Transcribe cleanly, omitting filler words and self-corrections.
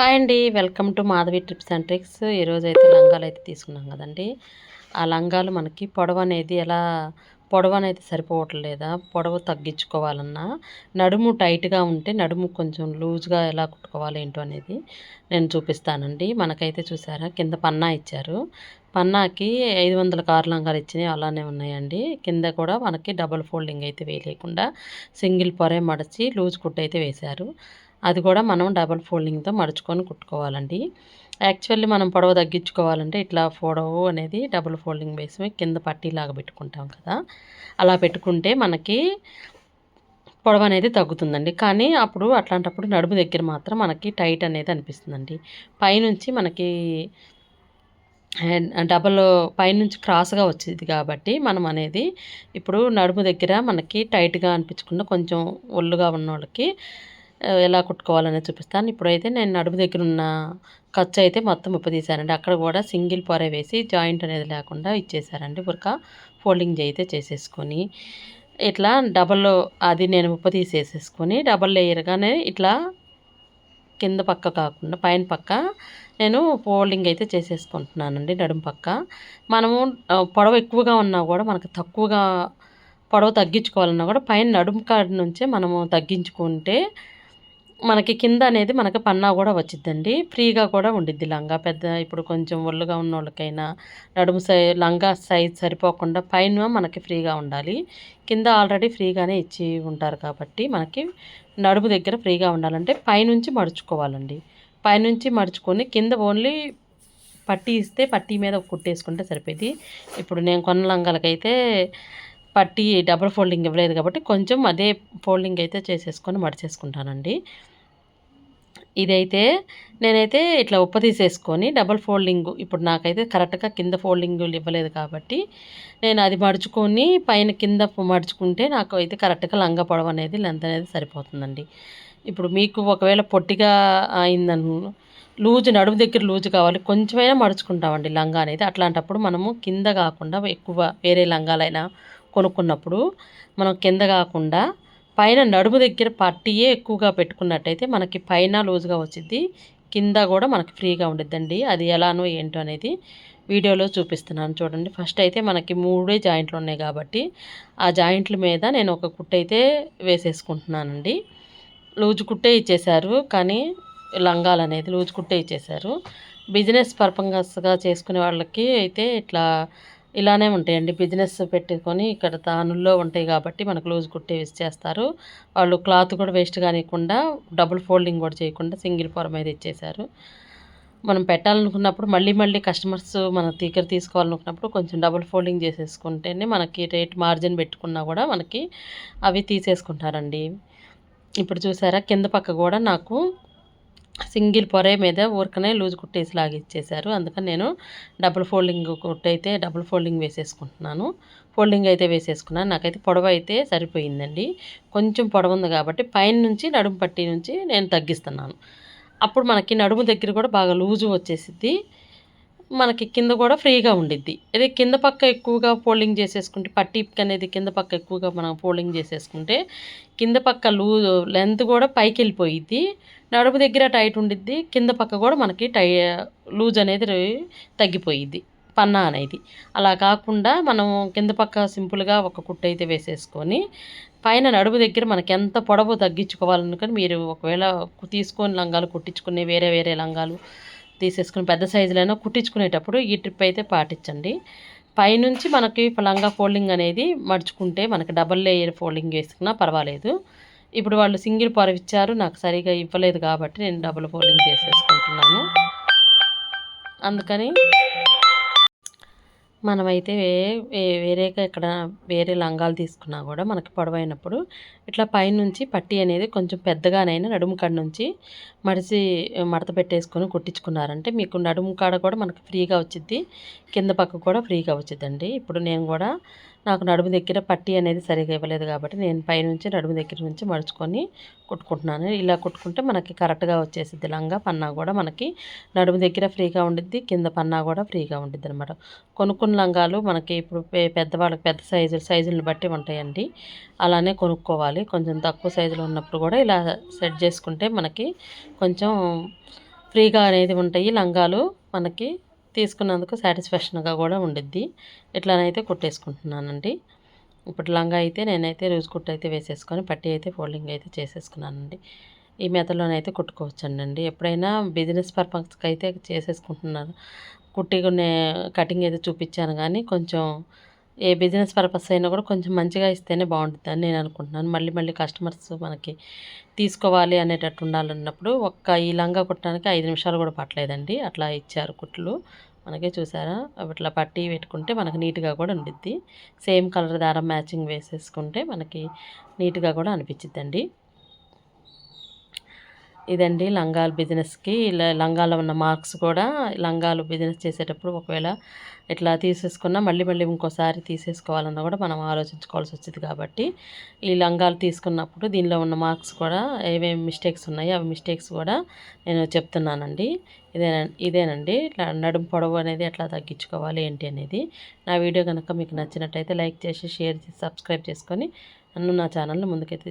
Hi అండి. Welcome to Madhavi trips and tricks. ఈరోజైతే లంగాలు తీసుకున్నాం కదండీ. ఆ లంగాలు మనకి పొడవనైతే సరిపోవట్లేదా, పొడవు తగ్గించుకోవాలన్నా నడుము టైట్గా ఉంటే నడుము కొంచెం లూజ్గా ఎలా కుట్టుకోవాలి ఏంటో అనేది నేను చూపిస్తానండి. మనకైతే చూసారా కింద పన్నా ఇచ్చారు. పన్నాకి 500 కారు లంగాలు ఇచ్చినాయి అలానే ఉన్నాయండి. కింద కూడా మనకి డబుల్ ఫోల్డింగ్ అయితే వేయలేకుండా సింగిల్ పొరే మడిచి లూజ్ కుట్టు అయితే వేశారు. అది కూడా మనం డబుల్ ఫోల్డింగ్తో మడుచుకొని కుట్టుకోవాలండి. యాక్చువల్లీ మనం పొడవు తగ్గించుకోవాలంటే ఇట్లా పొడవు అనేది డబుల్ ఫోల్డింగ్ వేసి కింద పట్టీలాగా పెట్టుకుంటాం కదా, అలా పెట్టుకుంటే మనకి పొడవు అనేది తగ్గుతుందండి. కానీ అట్లాంటప్పుడు నడుము దగ్గర మాత్రం మనకి టైట్ అనేది అనిపిస్తుందండి. పైనుంచి మనకి డబల్ పైనుంచి క్రాస్గా వచ్చేది కాబట్టి మనం అనేది ఇప్పుడు నడుము దగ్గర మనకి టైట్గా అనిపించకుండా కొంచెం ఒళ్ళుగా ఉన్న వాళ్ళకి ఎలా కుట్టుకోవాలనేది చూపిస్తాను. ఇప్పుడైతే నేను నడుము దగ్గర ఉన్న ఖర్చు అయితే మొత్తం ఉప్పదీశానండి. అక్కడ కూడా సింగిల్ పొర వేసి జాయింట్ అనేది లేకుండా ఇచ్చేసారండి. ఉరక ఫోల్డింగ్ అయితే చేసేసుకొని ఇట్లా అది నేను ఉప్పదీసేసేసుకొని డబల్ లేయర్గానే ఇట్లా కింద పక్క కాకుండా పైన పక్క నేను ఫోల్డింగ్ అయితే చేసేసుకుంటున్నానండి. నడుము పక్క మనము పొడవు ఎక్కువగా ఉన్నా కూడా మనకు తక్కువగా పొడవు తగ్గించుకోవాలన్నా కూడా పైన నడుము కాడి నుంచే మనము తగ్గించుకుంటే మనకి కింద అనేది మనకి పన్నా కూడా వచ్చిద్దండి. ఫ్రీగా కూడా ఉండిద్ది లంగా. ఇప్పుడు కొంచెం ఒళ్ళుగా ఉన్న వాళ్ళకైనా నడుము లంగా సైజ్ సరిపోకుండా పైన మనకి ఫ్రీగా ఉండాలి. కింద ఆల్రెడీ ఫ్రీగానే ఇచ్చి ఉంటారు కాబట్టి మనకి నడుము దగ్గర ఫ్రీగా ఉండాలంటే పైనుంచి మడుచుకోవాలండి. పైనుంచి మడుచుకొని కింద ఓన్లీ పట్టీ ఇస్తే పట్టీ మీద కుట్టేసుకుంటే సరిపోయింది. ఇప్పుడు నేను కొన్న లంగాలకైతే పట్టీ డబుల్ ఫోల్డింగ్ ఇవ్వలేదు కాబట్టి కొంచెం అదే ఫోల్డింగ్ అయితే చేసేసుకొని మడిచేసుకుంటానండి. ఇదైతే నేనైతే ఇట్లా ఉప్పదీసేసుకొని డబుల్ ఫోల్డింగ్ ఇప్పుడు నాకైతే కరెక్ట్గా కింద ఫోల్డింగులు ఇవ్వలేదు కాబట్టి నేను అది మడుచుకొని పైన కింద మడుచుకుంటే నాకు అయితే కరెక్ట్గా లంగా పొడవు అనేది లెంత్ అనేది సరిపోతుందండి. ఇప్పుడు మీకు ఒకవేళ పొట్టిగా అయిందను నడుము దగ్గర లూజు కావాలి కొంచెమైనా మడుచుకుంటామండి లంగా అనేది. అట్లాంటప్పుడు మనము కింద కాకుండా ఎక్కువ వేరే లంగాలైనా కొనుక్కున్నప్పుడు మనం కింద కాకుండా పైన నడుము దగ్గర పట్టీయే ఎక్కువగా పెట్టుకున్నట్టయితే మనకి పైన లూజ్గా వచ్చిద్ది, కింద కూడా మనకి ఫ్రీగా ఉండిద్దండి. అది ఎలానో ఏంటో అనేది వీడియోలో చూపిస్తున్నాను చూడండి. ఫస్ట్ అయితే మనకి 3 జాయింట్లు ఉన్నాయి కాబట్టి ఆ జాయింట్ల మీద నేను ఒక కుట్టు అయితే వేసేసుకుంటున్నానండి. లూజు కుట్టే ఇచ్చేశారు కానీ లంగాలు అనేది లూజు కుట్టే ఇచ్చేశారు. బిజినెస్ పర్పస్గా చేసుకునే వాళ్ళకి అయితే ఇలానే ఉంటాయండి. బిజినెస్ పెట్టుకొని ఇక్కడ తానుల్లో ఉంటాయి కాబట్టి మనకు లూజ్ కుట్టే ఇచ్చేస్తారు. వాళ్ళు క్లాత్ కూడా వేస్ట్ కానివ్వకుండా డబుల్ ఫోల్డింగ్ కూడా చేయకుండా సింగిల్ పొర మీద ఇచ్చేశారు. మనం పెట్టాలనుకున్నప్పుడు మళ్ళీ కస్టమర్స్ మన దగ్గర తీసుకోవాలనుకున్నప్పుడు కొంచెం డబుల్ ఫోల్డింగ్ చేసేసుకుంటేనే మనకి రేట్ మార్జిన్ పెట్టుకున్నా కూడా మనకి అవి తీసేసుకుంటారండి. ఇప్పుడు చూసారా కింద పక్క కూడా నాకు సింగిల్ పొరే మీద ఊరికనే లూజ్ కుట్టేసి లాగిచ్చేశారు. అందుకని నేను డబుల్ ఫోల్డింగ్ వేసేసుకుంటున్నాను. ఫోల్డింగ్ అయితే వేసేసుకున్నాను. నాకైతే పొడవు అయితే సరిపోయిందండి. కొంచెం పొడవు ఉంది కాబట్టి పైన నుంచి నడుము పట్టి నుంచి నేను తగ్గిస్తున్నాను. అప్పుడు మనకి నడుము దగ్గర కూడా బాగా లూజు వచ్చేసిద్ది, మనకి కింద కూడా ఫ్రీగా ఉండిద్ది. అదే కింద పక్క ఎక్కువగా ఫోల్డింగ్ చేసేసుకుంటే పట్టీ అనేది కింద పక్క ఎక్కువగా మనం ఫోల్డింగ్ చేసేసుకుంటే కింద పక్క లెంత్ కూడా పైకి వెళ్ళిపోయిద్ది, నడుము దగ్గర టైట్ ఉండిద్ది, కింద పక్క కూడా మనకి లూజ్ అనేది తగ్గిపోయిద్ది పన్నా అనేది. అలా కాకుండా మనం కింద పక్క సింపుల్గా ఒక కుట్టు అయితే వేసేసుకొని పైన నడుము దగ్గర మనకి ఎంత పొడవు తగ్గించుకోవాలనుకొని మీరు ఒకవేళ తీసుకొని లంగాలు కుట్టించుకునే వేరే లంగాలు తీసేసుకుని పెద్ద సైజులైనా కుట్టించుకునేటప్పుడు ఈ ట్రిప్ అయితే పాటించండి. పైనుంచి మనకి లంగా ఫోల్డింగ్ అనేది మడుచుకుంటే మనకి డబల్ లేయర్ ఫోల్డింగ్ వేసుకున్నా పర్వాలేదు. ఇప్పుడు వాళ్ళు సింగిల్ పొర ఇచ్చారు, నాకు సరిగా ఇవ్వలేదు కాబట్టి నేను డబుల్ ఫోల్డింగ్ చేసేసుకుంటున్నాను. అందుకని మనమైతే వేరే లంగాలు తీసుకున్నా కూడా మనకి పొడవైనప్పుడు ఇట్లా పైనుంచి పట్టీ అనేది కొంచెం పెద్దగానైనా నడుము కాడ నుంచి మడత పెట్టేసుకొని కుట్టించుకున్నారంటే మీకు నడుము కాడ కూడా మనకి ఫ్రీగా వచ్చిద్ది, కింద పక్క కూడా ఫ్రీగా వచ్చిద్దండి. ఇప్పుడు నేను కూడా నాకు నడుము దగ్గర పట్టీ అనేది సరిగా ఇవ్వలేదు కాబట్టి నేను పైనుంచి నడుము దగ్గర నుంచి మడుచుకొని కుట్టుకుంటున్నాను. ఇలా కుట్టుకుంటే మనకి కరెక్ట్గా వచ్చేసిద్ది లంగా. పన్నా కూడా మనకి నడుము దగ్గర ఫ్రీగా ఉండిద్ది, కింద పన్నా కూడా ఫ్రీగా ఉండిద్ది అనమాట. కొనుక్కున్న లంగాలు మనకి ఇప్పుడు పెద్దవాళ్ళకి పెద్ద సైజులను బట్టి ఉంటాయండి. అలానే కొనుక్కోవాలి. కొంచెం తక్కువ సైజులో ఉన్నప్పుడు కూడా ఇలా సెట్ చేసుకుంటే మనకి కొంచెం ఫ్రీగా అనేది ఉంటాయి లంగాలు మనకి తీసుకున్నందుకు సాటిస్ఫాక్షన్గా కూడా ఉండిద్ది. ఇట్లానైతే కుట్టేసుకుంటున్నానండి. ఇప్పుడు లంగా అయితే నేనైతే లూజ్ కుట్టు అయితే వేసేసుకొని పట్టీ అయితే ఫోల్డింగ్ అయితే చేసేసుకున్నానండి. ఈ మెథడ్‌లోనైతే కుట్టుకోవచ్చండి. ఎప్పుడైనా బిజినెస్ పర్పస్‌కి అయితే చేసేసుకుంటున్నాను. కుట్టిగునే కటింగ్ అయితే చూపిచ్చాను గానీ, కొంచెం ఏ బిజినెస్ పర్పస్ అయినా కూడా కొంచెం మంచిగా ఇస్తేనే బావుండిద్దని నేను అనుకుంటున్నాను. మళ్ళీ మళ్ళీ కస్టమర్స్ మనకి తీసుకోవాలి అనేటట్టు ఉండాలన్నప్పుడు ఈ లంగా కుట్టడానికి 5 నిమిషాలు కూడా పట్టలేదండి. అట్లా ఇచ్చారు కుట్లు. మనకి చూసారా? అవిట్లా పట్టీ పెట్టుకుంటే మనకు నీట్‌గా కూడా ఉండిద్ది. సేమ్ కలర్ దారం మ్యాచింగ్ వేసేసుకుంటే మనకి నీట్‌గా కూడా అనిపిచ్చిద్దండి. ఇదండి లంగాలు బిజినెస్‌కి లంగాలో ఉన్న మార్క్స్ కూడా లంగాలు బిజినెస్ చేసేటప్పుడు ఒకవేళ ఇట్లా తీసేసుకున్నా మళ్ళీ మళ్ళీ ఇంకోసారి తీసేసుకోవాలన్నా కూడా మనం ఆలోచించుకోవాల్సి వచ్చింది కాబట్టి ఈ లంగాలు తీసుకున్నప్పుడు దీనిలో ఉన్న మార్క్స్ కూడా ఏమేమి మిస్టేక్స్ ఉన్నాయో అవి మిస్టేక్స్ కూడా నేను చెప్తున్నానండి. ఇదేనండి ఇట్లా నడుము పొడవు అనేది ఎట్లా తగ్గించుకోవాలి ఏంటి అనేది. నా వీడియో కనుక మీకు నచ్చినట్టయితే లైక్ చేసి షేర్ చేసి సబ్స్క్రైబ్ చేసుకొని నన్ను నా ఛానల్ని ముందుకైతే